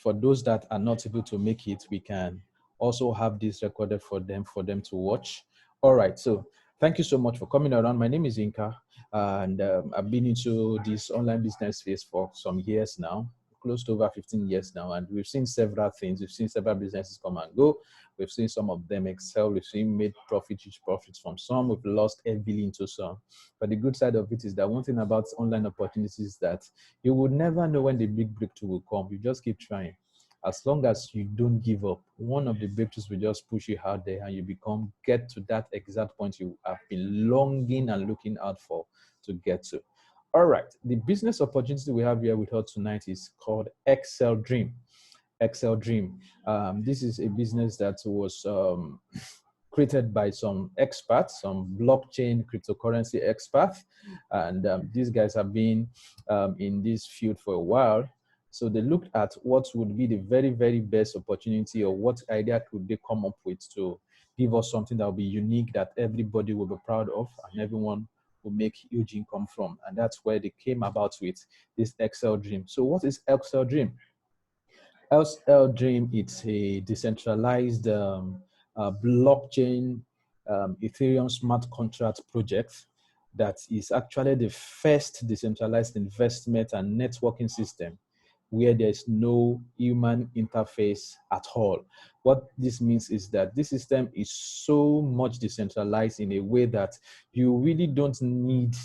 For those that are not able to make it, we can also have this recorded for them to watch. All right, so thank you so much for coming around. My name is Inka, and I've been into this online business space for some years now, close to over 15 years now, and we've seen several things. We've seen several businesses come and go. We've seen some of them excel. We've seen made huge profits from some. We've lost heavily into some. But the good side of it is that one thing about online opportunities is that you would never know when the big breakthrough will come. You just keep trying. As long as you don't give up, one of the breakthroughs will just push you out there and you get to that exact point you have been longing and looking out for to get to. All right, the business opportunity we have here with us tonight is called Excel Dream. Excel Dream. This is a business that was created by some experts, some blockchain cryptocurrency experts, and these guys have been in this field for a while. So they looked at what would be the very, very best opportunity, or what idea could they come up with to give us something that will be unique, that everybody will be proud of and everyone will make huge income from. And that's where they came about with this Excel Dream. So what is Excel Dream? Excel Dream, it's a decentralized blockchain Ethereum smart contract project that is actually the first decentralized investment and networking system where there's no human interface at all. What this means is that this system is so much decentralized in a way that you really don't need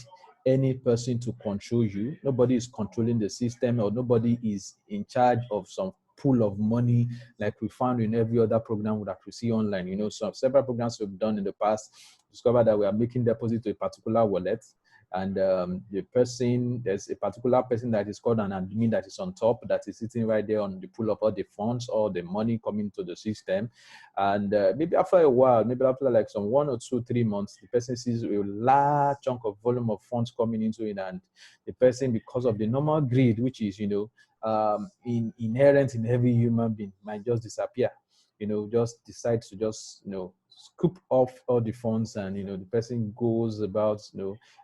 any person to control you. Nobody is controlling the system, or nobody is in charge of some pool of money like we found in every other program that we see online. You know, several programs we've done in the past discovered that we are making deposit to a particular wallet, and there's a particular person that is called an admin that is on top, that is sitting right there on the pool of all the funds, all the money coming to the system. And maybe after a while, maybe after like some 1 or 2, 3 months, the person sees a large chunk of volume of funds coming into it, and the person, because of the normal greed, which is, inherent in every human being, might just disappear. Just decide to just, scoop off all the funds, and the person goes about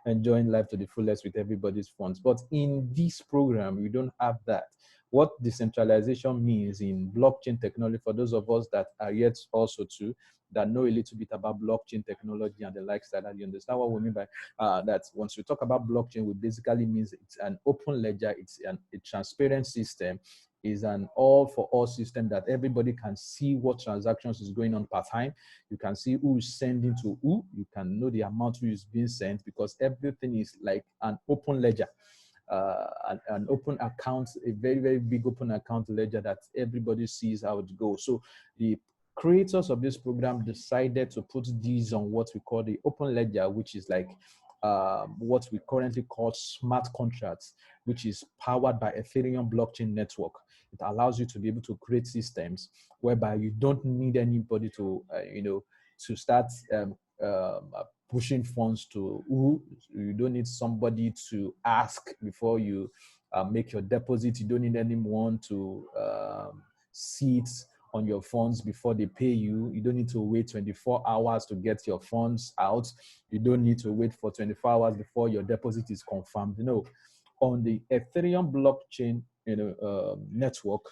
enjoying life to the fullest with everybody's funds. But in this program, we don't have that. What decentralization means in blockchain technology, for those of us that are yet also that know a little bit about blockchain technology and the likes, that you understand what we mean by that. Once we talk about blockchain, we basically means it's an open ledger, it's a transparent system, is an all-for-all system that everybody can see what transactions is going on per time. You can see who is sending to who. You can know the amount who is being sent, because everything is like an open ledger, an open account, a very, very big open account ledger that everybody sees how it goes. So the creators of this program decided to put these on what we call the open ledger, which is like what we currently call smart contracts, which is powered by Ethereum blockchain network. It allows you to be able to create systems whereby you don't need anybody to, to start pushing funds to who. You don't need somebody to ask before you make your deposit. You don't need anyone to sit on your funds before they pay you. You don't need to wait 24 hours to get your funds out. You don't need to wait for 24 hours before your deposit is confirmed. On the Ethereum blockchain network,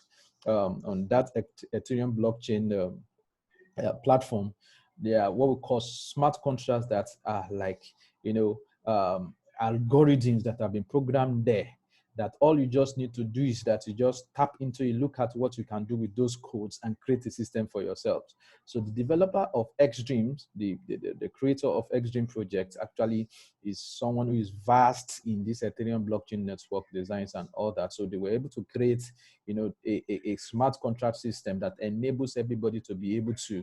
on that Ethereum blockchain platform, there are what we call smart contracts that are like, algorithms that have been programmed there, that all you just need to do is that you just tap into it, look at what you can do with those codes, and create a system for yourself. So the developer of XDreams, the creator of XDream project, actually is someone who is vast in this Ethereum blockchain network designs and all that. So they were able to create, a smart contract system that enables everybody to be able to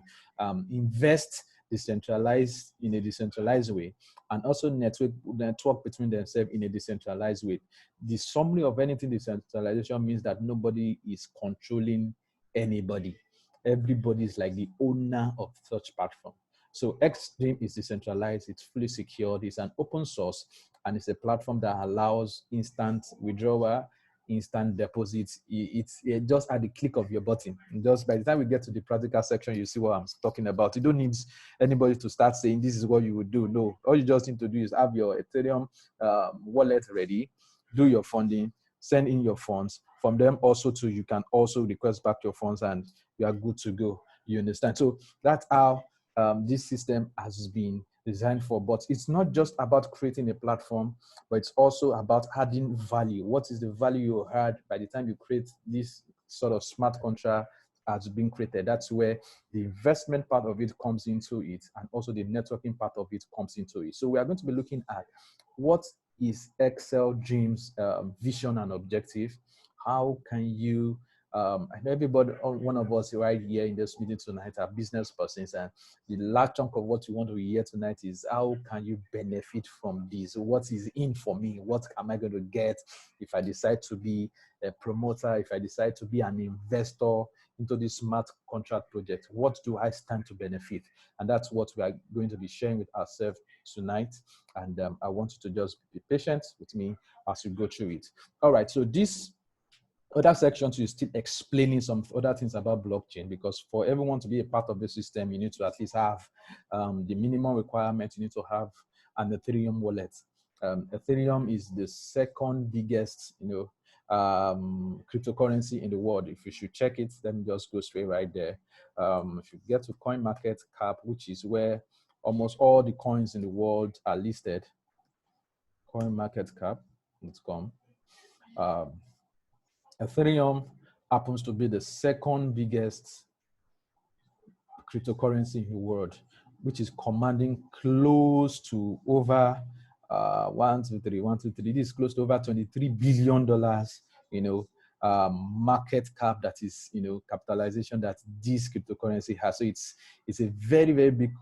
invest in a decentralized way, and also network between themselves in a decentralized way. The summary of anything decentralization means that nobody is controlling anybody. Everybody is like the owner of such platform. So XDream is decentralized, it's fully secured, it's an open source, and it's a platform that allows instant withdrawal, instant deposits. It's just at the click of your button. Just by the time we get to the practical section, you see what I'm talking about. You don't need anybody to start saying this is what you would do. No, all you just need to do is have your Ethereum wallet ready, do your funding, send in your funds, from them also too, you can also request back your funds and you are good to go. You understand? So that's how this system has been designed for. But it's not just about creating a platform, but it's also about adding value. What is the value you add by the time you create this sort of smart contract has been created? That's where the investment part of it comes into it, and also the networking part of it comes into it. So we are going to be looking at what is Excel Dreams vision and objective. How can you I know everybody, one of us right here in this meeting tonight are business persons, and the large chunk of what you want to hear tonight is how can you benefit from this? What is in for me? What am I going to get if I decide to be a promoter, if I decide to be an investor into this smart contract project? What do I stand to benefit? And that's what we are going to be sharing with ourselves tonight. And I want you to just be patient with me as we go through it. All right, so this other sections is still explaining some other things about blockchain, because for everyone to be a part of the system, you need to at least have the minimum requirement. You need to have an Ethereum wallet. Ethereum is the second biggest, cryptocurrency in the world. If you should check it, let me just go straight right there. If you get to CoinMarketCap, which is where almost all the coins in the world are listed, CoinMarketCap.com. Ethereum happens to be the second biggest cryptocurrency in the world, which is commanding close to over 1, 2, 3. This is close to over $23 billion, market cap, that is, capitalization that this cryptocurrency has. So it's a very, very big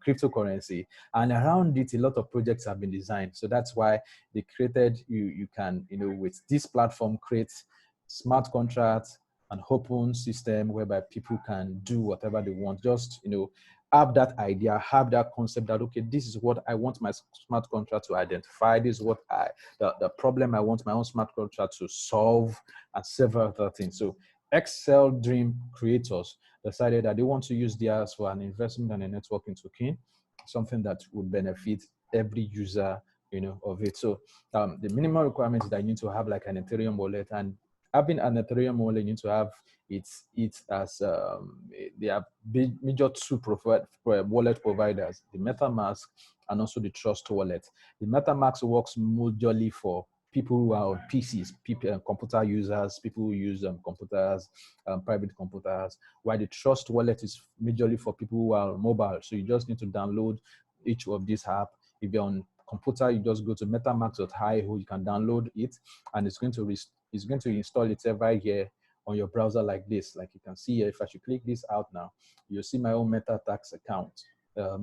cryptocurrency, and around it, a lot of projects have been designed. So that's why they created, you can, with this platform, create smart contracts, an open system whereby people can do whatever they want. Just, have that idea, have that concept that, okay, this is what I want my smart contract to identify. This is what the problem I want my own smart contract to solve, and several other things. So Excel Dream creators decided that they want to use theirs for an investment and a networking token, something that would benefit every user, of it. So the minimum requirement is that you need to have like an Ethereum wallet, and having an Ethereum wallet, you need to have it as they have major two wallet providers: the MetaMask and also the Trust Wallet. The MetaMask works majorly for people who are on PCs, computer users, people who use computers, private computers, while the Trust Wallet is majorly for people who are mobile. So you just need to download each of these apps. If you're on computer, you just go to metamask.io, you can download it, and it's going to install itself right here on your browser like this. Like you can see here, if I should click this out now, you'll see my own MetaTask account.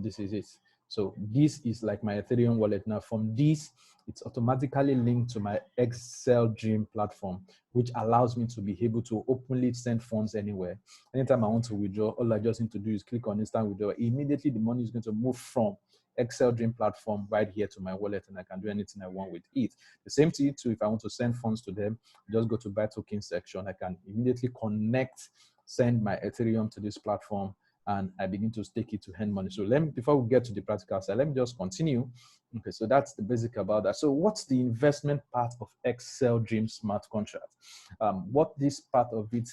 This is it. So this is like my Ethereum wallet. Now from this, it's automatically linked to my Excel Dream platform, which allows me to be able to openly send funds anywhere. Anytime I want to withdraw, all I just need to do is click on instant withdraw. Immediately the money is going to move from Excel Dream platform right here to my wallet, and I can do anything I want with it. The same thing too, if I want to send funds to them, just go to buy token section. I can immediately send my Ethereum to this platform, and I begin to stake it to earn money. So before we get to the practical side, let me just continue. Okay, so that's the basic about that. So what's the investment part of Excel Dream Smart Contract? What this part of it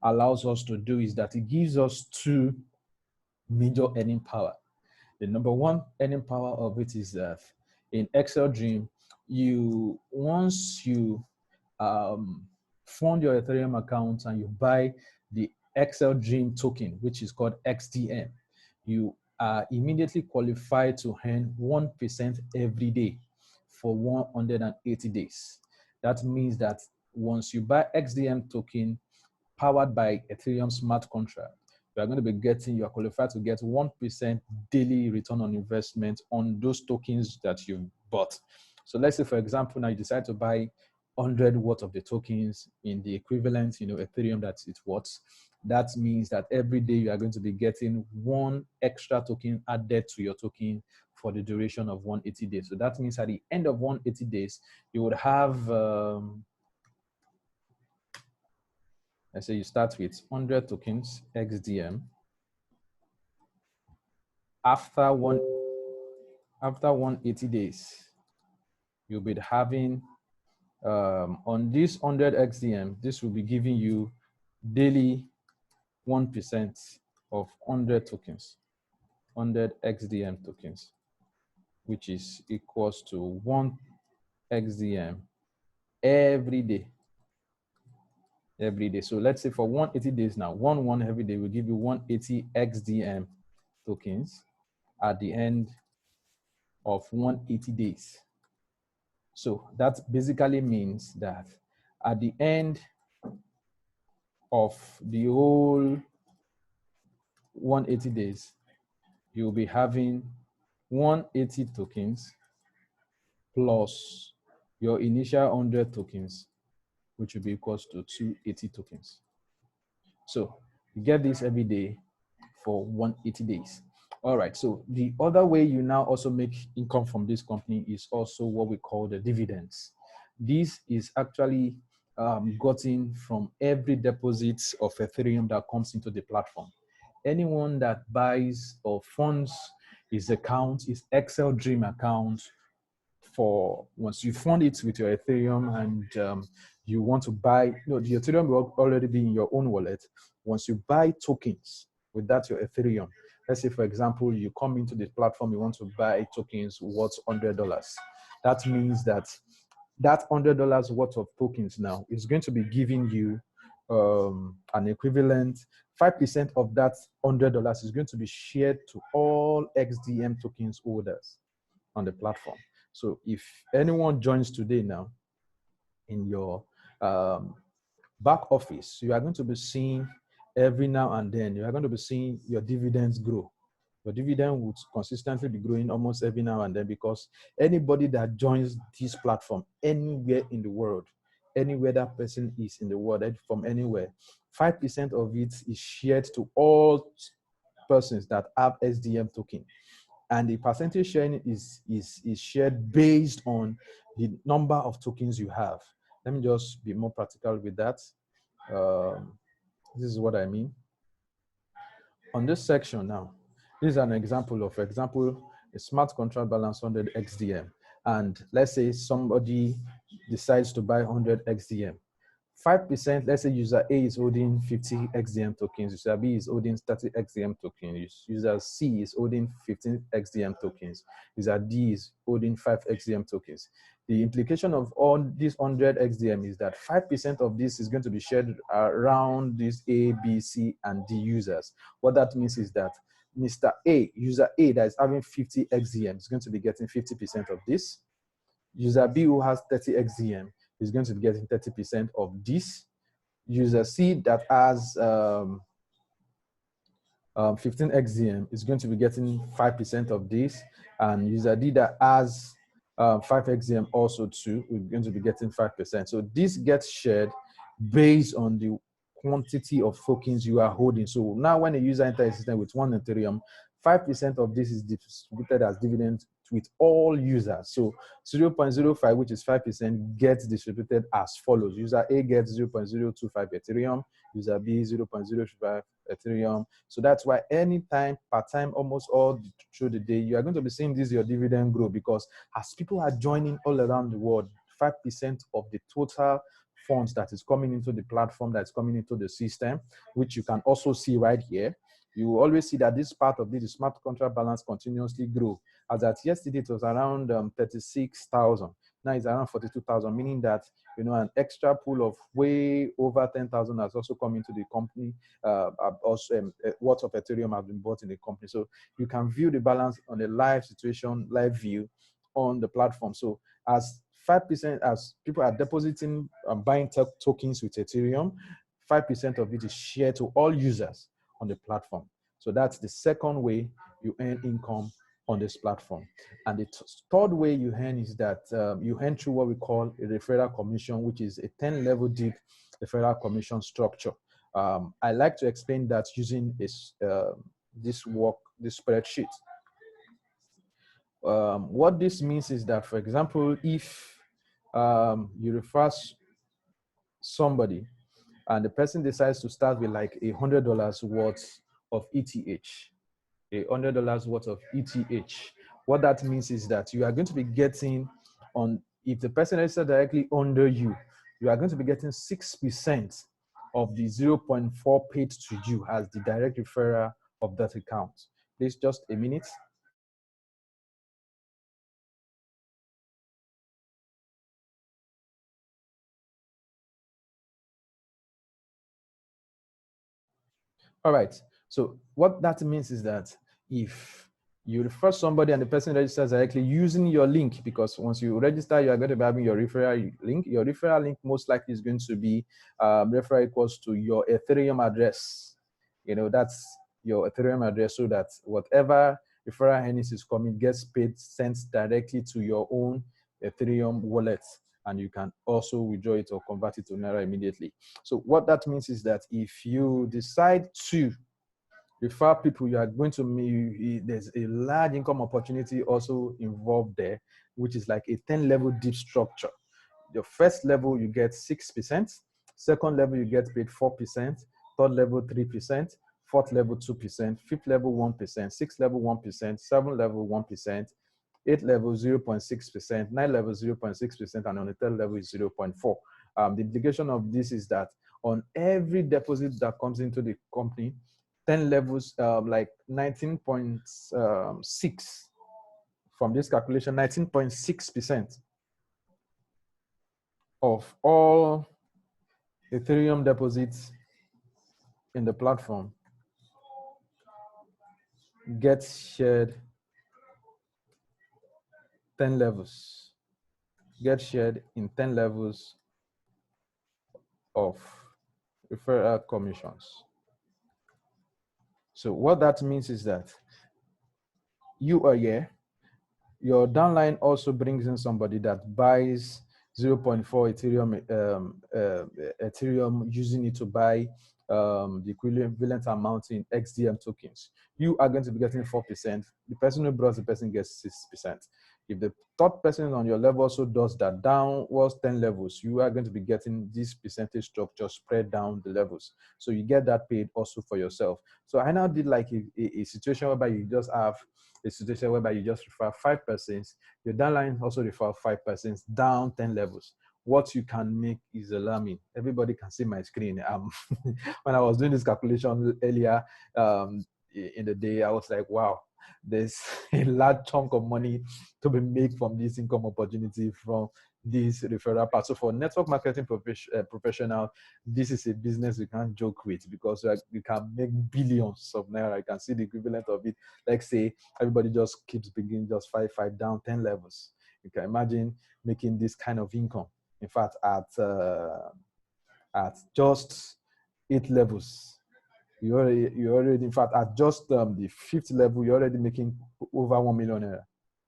allows us to do is that it gives us two major earning power. The number one earning power of it is that in Excel Dream, once you fund your Ethereum account and you buy the Excel Dream token, which is called XDM, you are immediately qualified to earn 1% every day for 180 days. That means that once you buy XDM token powered by Ethereum smart contract, you are going to be you are qualified to get 1% daily return on investment on those tokens that you've bought. So let's say, for example, now you decide to buy 100 worth of the tokens in the equivalent, Ethereum that it's worth. That means that every day you are going to be getting one extra token added to your token for the duration of 180 days. So that means at the end of 180 days, you would have, let's say you start with 100 tokens XDM. After 180 days, you'll be having On this 100 XDM, this will be giving you daily 1% of 100 tokens, 100 XDM tokens, which is equals to 1 XDM every day. Every day. So let's say for 180 days now, one every day will give you 180 XDM tokens at the end of 180 days. So that basically means that at the end of the whole 180 days, you'll be having 180 tokens plus your initial 100 tokens, which will be equals to 280 tokens. So you get this every day for 180 days. All right, so the other way you now also make income from this company is also what we call the dividends. This is actually gotten from every deposit of Ethereum that comes into the platform. Anyone that buys or funds his account, his Excel Dream account, for once you fund it with your Ethereum and you want to buy, the Ethereum will already be in your own wallet. Once you buy tokens with that, your Ethereum, let's say, for example, you come into the platform, you want to buy tokens worth $100. That means that that $100 worth of tokens now is going to be giving you an equivalent 5% of that $100 is going to be shared to all XDM tokens holders on the platform. So if anyone joins today now in your back office, you are going to be seeing every now and then, you are going to be seeing your dividends grow. Your dividend would consistently be growing almost every now and then, because anybody that joins this platform anywhere in the world, anywhere that person is in the world, from anywhere, 5% of it is shared to all persons that have SDM token. And the percentage sharing is shared based on the number of tokens you have. Let me just be more practical with that. This is what I mean. On this section now, this is an example of, a smart contract balance 100 XDM. And let's say somebody decides to buy 100 XDM. 5%, let's say user A is holding 50 XDM tokens, user B is holding 30 XDM tokens, user C is holding 15 XDM tokens, user D is holding 5 XDM tokens. The implication of all these 100 XDM is that 5% of this is going to be shared around these A, B, C, and D users. What that means is that Mr. A, user A that is having 50 XDM is going to be getting 50% of this. User B who has 30 XDM is going to be getting 30% of this. User C that has 15 XDM is going to be getting 5% of this. And user D that has 5 XDM also too, we're going to be getting 5%. So this gets shared based on the quantity of tokens you are holding. So now when a user enters a system with 1 Ethereum, 5% of this is distributed as dividend with all users. So 0.05, which is 5%, gets distributed as follows. User A gets 0.025 Ethereum, user B 0.05 Ethereum. So that's why anytime, part time, almost all through the day, you are going to be seeing this your dividend grow, because as people are joining all around the world, 5% of the total funds that is coming into the platform, that's coming into the system, which you can also see right here. You will always see that this part of the smart contract balance continuously grow. As at yesterday, it was around 36,000. Now it's around 42,000, meaning that, an extra pool of way over 10,000 has also come into the company. Also, worth of Ethereum have been bought in the company. So you can view the balance on a live situation, live view on the platform. So as 5%, as people are depositing and buying tokens with Ethereum, 5% of it is shared to all users on the platform. So that's the second way you earn income on this platform. And the third way you earn is that you earn through what we call a referral commission, which is a 10-level deep referral commission structure. I like to explain that using this spreadsheet. What this means is that, for example, if you refer somebody and the person decides to start with like $100 worth of ETH, $100 worth of ETH, what that means is that you are going to be getting on if the person registered directly under you, you are going to be getting 6% of the 0.4 paid to you as the direct referrer of that account. Please, just a minute. All right. So what that means is that if you refer somebody and the person registers directly using your link, because once you register, you are going to be having your referral link. Your referral link most likely is going to be referral equals to your Ethereum address. You know, that's your Ethereum address, so that whatever referral earnings is coming gets paid, sent directly to your own Ethereum wallet, and you can also withdraw it or convert it to Naira immediately. So what that means is that if you decide to refer people, you are going to, there's a large income opportunity also involved there, which is like a 10-level deep structure. Your first level, you get 6%. Second level, you get paid 4%. Third level, 3%. Fourth level, 2%. Fifth level, 1%. Sixth level, 1%. Seventh level, 1%. Eighth level, 0.6%. Ninth level, 0.6%. And on the third level is 0.4. The implication of this is that on every deposit that comes into the company, 10 levels, like 19.6 from this calculation, 19.6% of all Ethereum deposits in the platform gets shared 10 levels, gets shared in 10 levels of referral commissions. So what that means is that you are here, your downline also brings in somebody that buys 0.4 Ethereum, using it to buy the equivalent amount in XDM tokens. You are going to be getting 4%. The person who brought the person gets 6%. If the third person on your level also does that downwards 10 levels, you are going to be getting this percentage structure spread down the levels. So you get that paid also for yourself. So I now did like a situation whereby you just have a situation whereby you just refer 5 persons, your downline also refer 5 persons down 10 levels. What you can make is alarming. Everybody can see my screen. When I was doing this calculation earlier in the day, I was like, wow, there's a large chunk of money to be made from this income opportunity from this referral part. So for network marketing professional, this is a business you can't joke with, because you can make billions of Naira. You can see the equivalent of it. Like say, everybody just keeps beginning just 5 down 10 levels. You can imagine making this kind of income. In fact, at just 8 levels, you already, in fact, at just the 5th level, you're already making over 1 million Naira,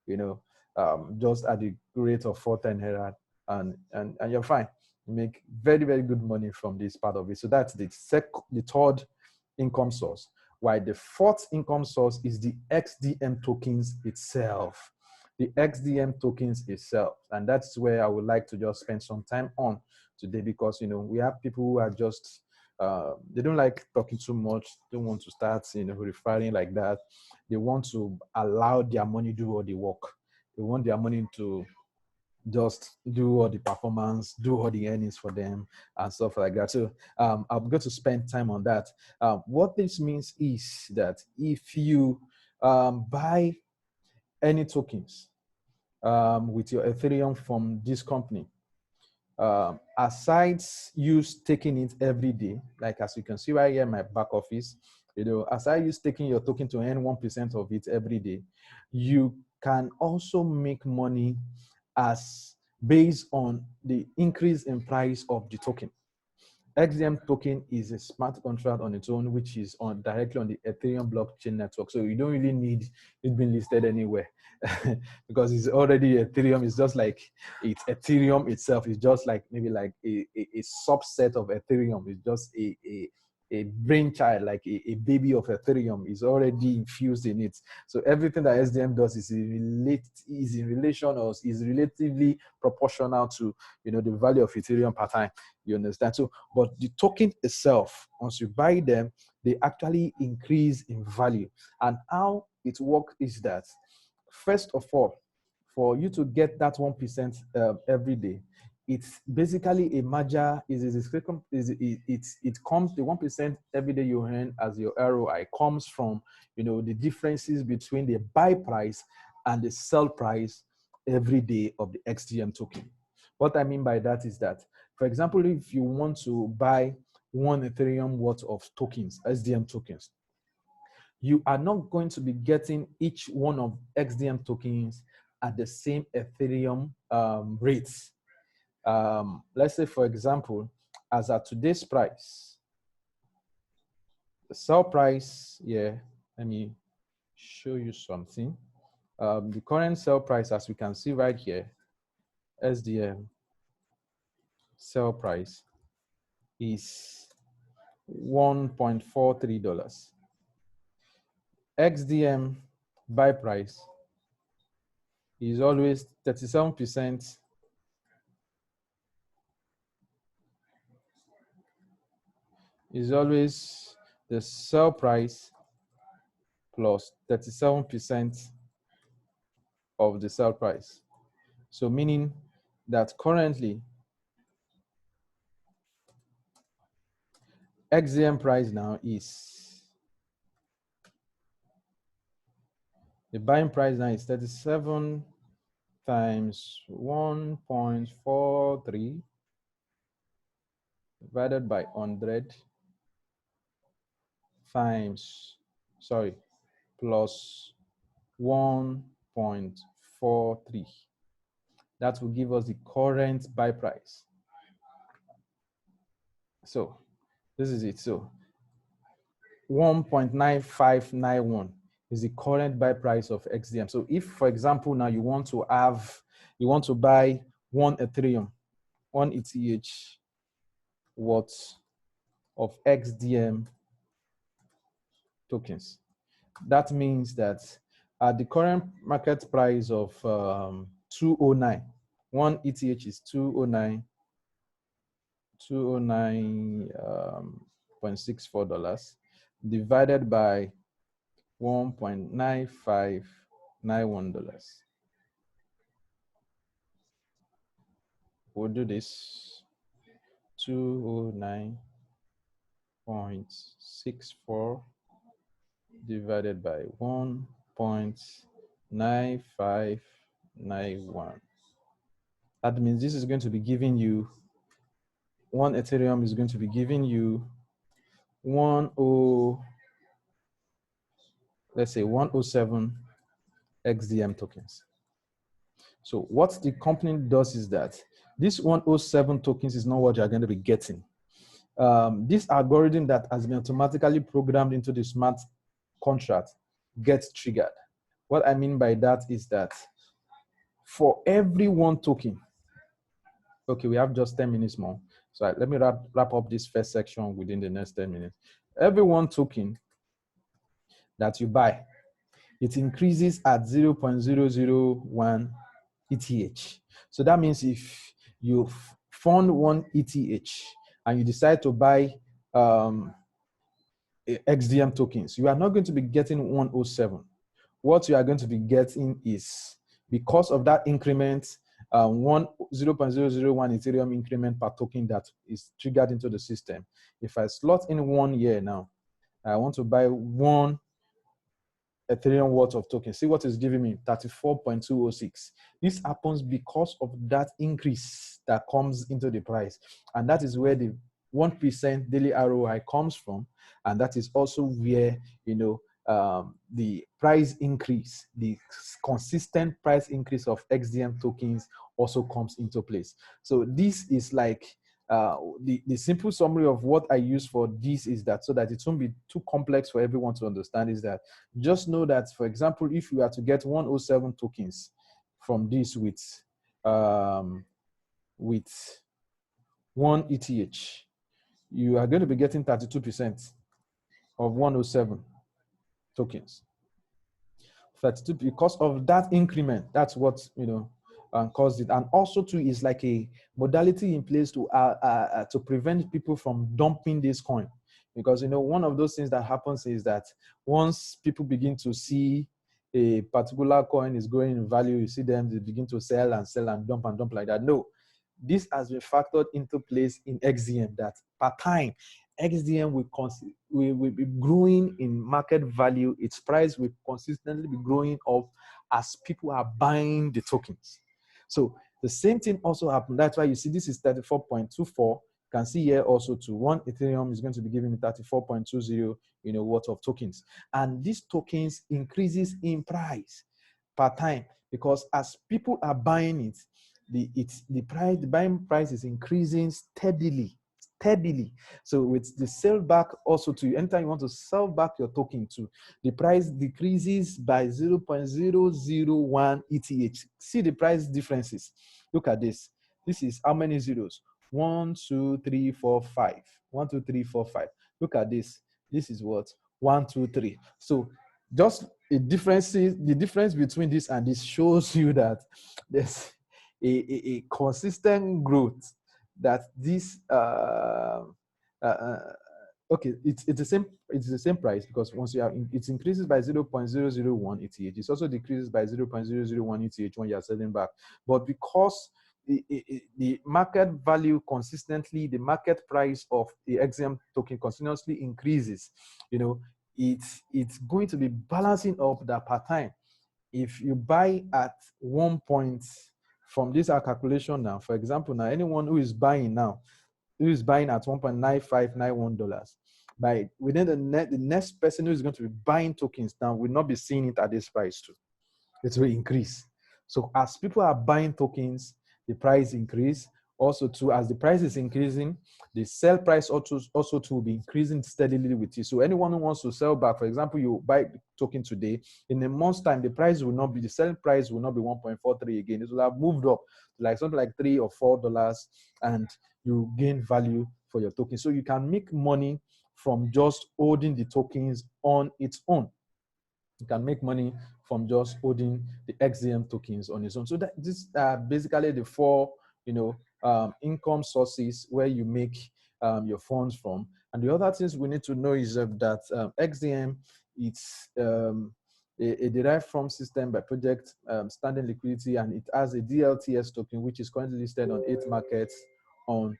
you know, just at the rate of 410 Naira, and you're fine. You make very, very good money from this part of it. So that's the third income source. While the fourth income source is the XDM tokens itself. The XDM tokens itself. And that's where I would like to just spend some time on today, because, you know, we have people who are just, they don't like talking too much, don't want to start, you know, referring like that. They want to allow their money do all the work. They want their money to just do all the performance, do all the earnings for them and stuff like that. So I'm going to spend time on that. What this means is that if you buy any tokens with your Ethereum from this company, aside you staking it every day, like as you can see right here in my back office, you know, aside you staking your token to earn 1% of it every day, you can also make money as based on the increase in price of the token. XDM token is a smart contract on its own, which is directly on the Ethereum blockchain network. So you don't really need it being listed anywhere because it's already Ethereum. It's just like it's Ethereum itself. It's just like maybe like a subset of Ethereum. It's just a brainchild, like a baby of Ethereum is already infused in it. So everything that SDM does is in relation or is relatively proportional to, you know, the value of Ethereum per time. You understand? So, but the token itself, once you buy them, they actually increase in value. And how it works is that, first of all, for you to get that 1% every day, it's basically a merger. It comes, the 1% every day you earn as your ROI comes from, you know, the differences between the buy price and the sell price every day of the XDM token. What I mean by that is that, for example, if you want to buy 1 Ethereum worth of tokens, XDM tokens, you are not going to be getting each one of XDM tokens at the same Ethereum rates. Let's say, for example, as at today's price, the sell price, yeah, let me show you something. The current sell price, as we can see right here, SDM sell price is $1.43. XDM buy price is always 37%. Is always the sell price plus 37% of the sell price. So meaning that currently XDM price now is, the buying price now is 37 times 1.43 divided by 100 times, sorry, plus 1.43. That will give us the current buy price. So this is it. So 1.9591 is the current buy price of XDM. So if, for example, now you want to buy 1 Ethereum, 1 ETH worth of XDM tokens, that means that at the current market price of 209, 1 ETH is 209.64 dollars divided by 1.9591 dollars. We'll do this. 209.64 divided by 1.9591. That means this is going to be giving you, 1 Ethereum is going to be giving you 107 XDM tokens. So what the company does is that this 107 tokens is not what you're going to be getting. This algorithm that has been automatically programmed into the smart contract gets triggered. What I mean by that is that for every 1 token, okay, we have just 10 minutes more. So let me wrap up this first section within the next 10 minutes. Every 1 token that you buy, it increases at 0.001 ETH. So that means if you fund 1 ETH and you decide to buy XDM tokens, you are not going to be getting 107. What you are going to be getting is, because of that increment, 0.001 Ethereum increment per token that is triggered into the system. If I slot in 1 year now, I want to buy 1 Ethereum worth of tokens. See what is giving me 34.206. This happens because of that increase that comes into the price. And that is where the 1% daily ROI comes from. And that is also where, you know, the price increase, the consistent price increase of XDM tokens also comes into place. So this is like the simple summary of what I use for this is that, so that it won't be too complex for everyone to understand, is that just know that, for example, if you are to get 107 tokens from this with 1 ETH, you are going to be getting 32% of 107 tokens. 32, because of that increment. That's what, you know, caused it. And also too is like a modality in place to prevent people from dumping this coin, because, you know, one of those things that happens is that once people begin to see a particular coin is growing in value, you see them, they begin to sell and dump like that. No, this has been factored into place in XDM that per time, XDM will be growing in market value. Its price will consistently be growing up as people are buying the tokens. So the same thing also happened. That's why you see this is 34.24. You can see here also to one Ethereum is going to be giving me 34.20, worth of tokens. And these tokens increases in price per time because as people are buying it, the buying price is increasing steadily. So with the sell back also to you, anytime you want to sell back your token to, the price decreases by 0.001 ETH. See the price differences. Look at this. This is how many zeros? 1, 2, 3, 4, 5. 1, 2, 3, 4, 5. Look at this. This is what? 1, 2, 3. So just the difference between this and this shows you that there's a consistent growth that this okay, it's the same price because once you have it increases by 0.001 ETH, it also decreases by 0.001 ETH when you are selling back. But because the market value consistently, the market price of the XM token continuously increases, it's going to be balancing up that per time. If you buy at 1 point from this our calculation now, for example, now anyone who is buying now, who is buying at $1.9591, by within the next person who is going to be buying tokens now will not be seeing it at this price too. It will increase. So as people are buying tokens, the price increase. Also too, as the price is increasing, the sell price also too will be increasing steadily with it. So anyone who wants to sell back, for example, you buy the token today, in a month's time, the selling price will not be 1.43 again. It will have moved up to like something like $3 or $4, and you gain value for your token. So you can make money from just holding the tokens on its own. You can make money from just holding the XDM tokens on its own. So that this are basically the four, income sources where you make your funds from. And the other things we need to know is that XDM, it's a derived from system by project standing liquidity, and it has a DLTS token, which is currently listed on 8 markets on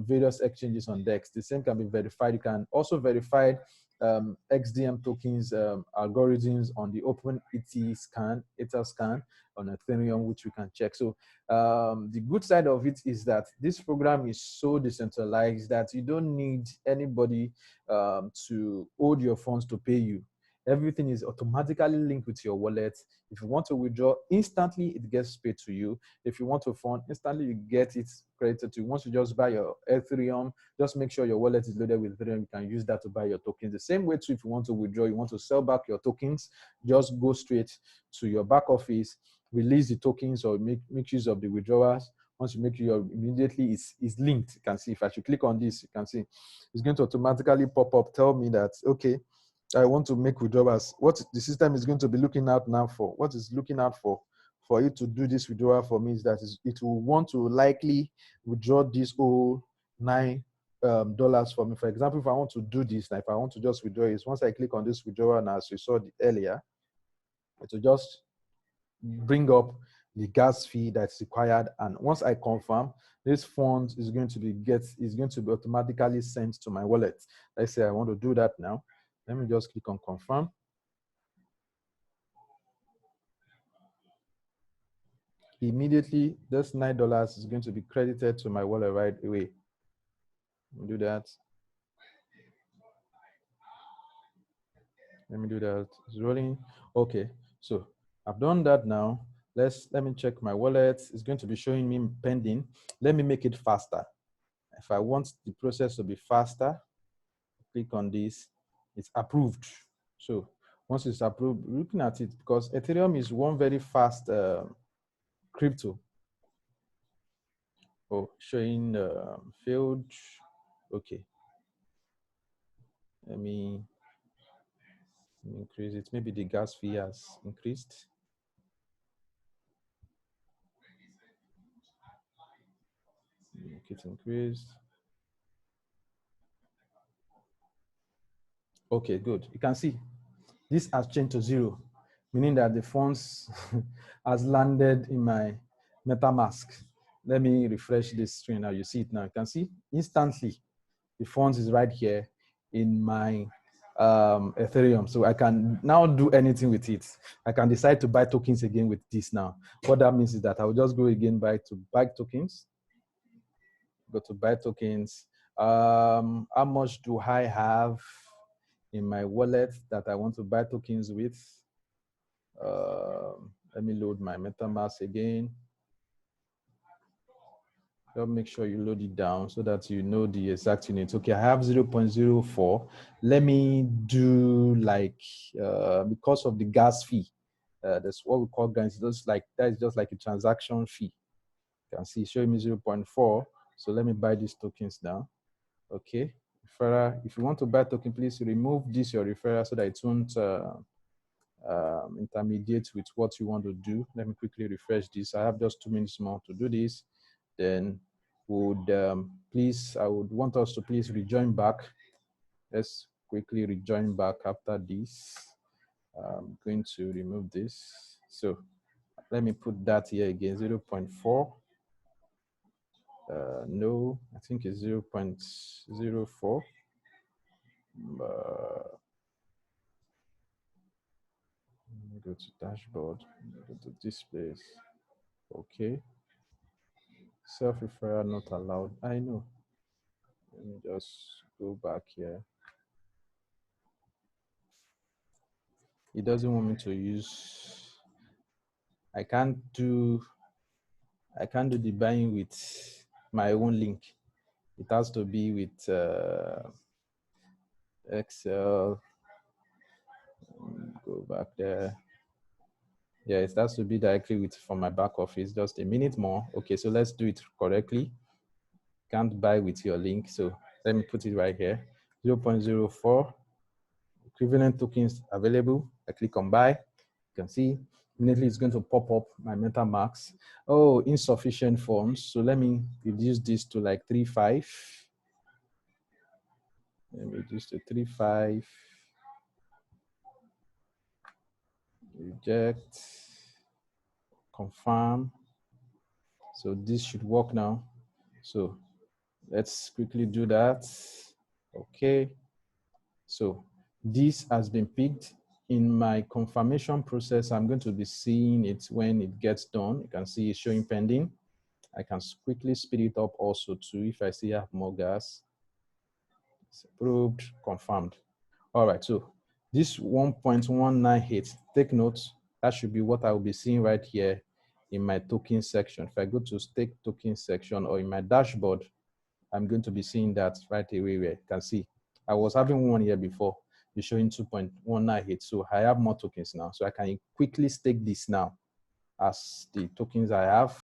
various exchanges on DEX. The same can be verified. You can also verify XDM tokens algorithms on the Open Ether scan on Ethereum, which we can check. So the good side of it is that this program is so decentralized that you don't need anybody to hold your funds to pay you. Everything is automatically linked with your wallet. If you want to withdraw instantly, it gets paid to you. If you want to fund instantly, you get it credited to you. Once you just buy your Ethereum, just make sure your wallet is loaded with Ethereum. You can use that to buy your tokens. The same way too, if you want to withdraw, you want to sell back your tokens, just go straight to your back office, release the tokens or make use of the withdrawals. Once you make your immediately it's linked. You can see if I should click on this, you can see it's going to automatically pop up, tell me that okay, I want to make withdrawals. What the system is going to be looking out now for, what is looking out for you to do this withdrawal for me is that it will want to likely withdraw this whole $9 for me. For example, if I want to do this, like if I want to just withdraw it, once I click on this withdrawal, and as we saw earlier, it will just bring up the gas fee that's required, and once I confirm, this fund is going to be automatically sent to my wallet. Let's say I want to do that now. Let me just click on confirm. Immediately, this $9 is going to be credited to my wallet right away. Do that. Let me do that. It's rolling. Okay, so I've done that now. Let me check my wallet. It's going to be showing me pending. Let me make it faster. If I want the process to be faster, click on this. It's approved. So once it's approved, looking at it, because Ethereum is one very fast crypto. Oh, showing failed. Okay. Let me increase it. Maybe the gas fee has increased. Make it increased. Okay, good. You can see this has changed to 0. meaning that the funds has landed in my MetaMask. Let me refresh this screen now. You see it now. You can see instantly the funds is right here in my Ethereum. So I can now do anything with it. I can decide to buy tokens again with this now. What that means is that I will just go again to buy tokens. Go to buy tokens. How much do I have in my wallet that I want to buy tokens with? Let me load my MetaMask again. Just make sure you load it down so that you know the exact unit. Okay, I have 0.04. Let me do like, because of the gas fee, that's what we call gas. That is just like a transaction fee. You can see showing me 0.4. So let me buy these tokens now. Okay, referral. If you want to buy token, please remove this your referral so that it won't intermediate with what you want to do. Let me quickly refresh this. I have just 2 minutes more to do this. Then I would want us to please rejoin back. Let's quickly rejoin back after this. I'm going to remove this. So let me put that here again, 0.4. No, I think it's 0.04. Go to dashboard, go to displays. Okay. Self-referral not allowed. I know. Let me just go back here. It doesn't want me to use. I can't do the buying with my own link. It has to be with Excel. Go back there. Yeah, it has to be directly from my back office. Just a minute more. Okay, so let's do it correctly. Can't buy with your link. So let me put it right here. 0.04 equivalent tokens available. I click on buy. You can see immediately it's going to pop up my MetaMask. Oh, insufficient funds. So let me reduce this to like 3.5. Let me reduce to 3.5. Reject. Confirm. So this should work now. So let's quickly do that. Okay. So this has been picked. In my confirmation process, I'm going to be seeing it when it gets done. You can see it's showing pending. I can quickly speed it up also too if I see I have more gas. It's approved, confirmed. All right, so this 1.198, take note, that should be what I will be seeing right here in my token section. If I go to stake token section or in my dashboard, I'm going to be seeing that right away where you can see. I was having one here before, it's showing 2.198. So I have more tokens now. So I can quickly stake this now as the tokens I have.